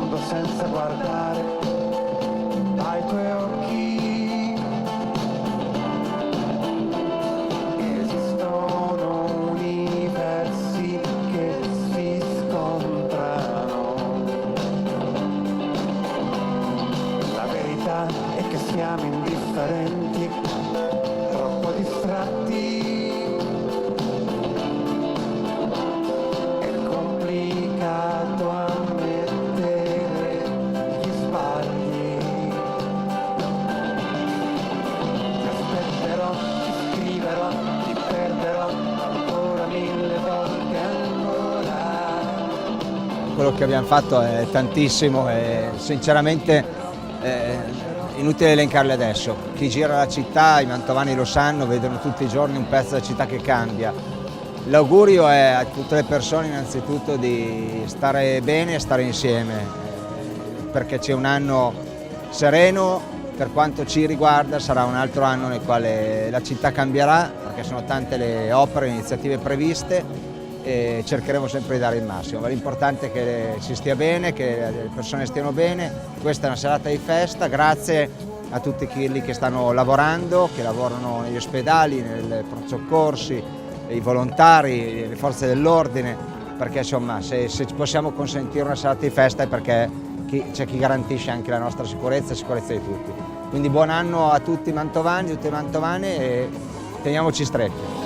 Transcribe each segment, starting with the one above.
mondo senza guardare ai tuoi occhi. Esistono universi che si scontrano. La verità è che siamo indifferenti, troppo distratti. È complicato ammettere gli sbagli. Ti aspetterò, ti scriverò, ti perderò ancora 1000 volte ancora. Quello che abbiamo fatto è tantissimo e sinceramente inutile elencarle adesso. Chi gira la città, i mantovani lo sanno, vedono tutti i giorni un pezzo della città che cambia. L'augurio è a tutte le persone innanzitutto di stare bene e stare insieme, perché c'è un anno sereno, per quanto ci riguarda sarà un altro anno nel quale la città cambierà, perché sono tante le opere e le iniziative previste e cercheremo sempre di dare il massimo. Ma l'importante è che si stia bene, che le persone stiano bene. Questa è una serata di festa, grazie a tutti quelli che stanno lavorando, che lavorano negli ospedali, nei soccorsi, i volontari, le forze dell'ordine, perché insomma se possiamo consentire una serata di festa è perché c'è chi garantisce anche la nostra sicurezza e la sicurezza di tutti. Quindi buon anno a tutti i mantovani, tutte le mantovane e teniamoci stretti.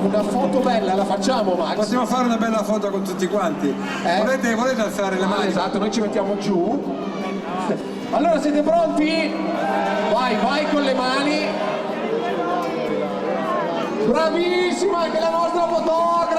Una foto bella la facciamo, Max? Possiamo fare una bella foto con tutti quanti. Volete alzare le mani? Esatto, noi ci mettiamo giù. Allora siete pronti? Vai con le mani. Bravissima anche la nostra fotografa!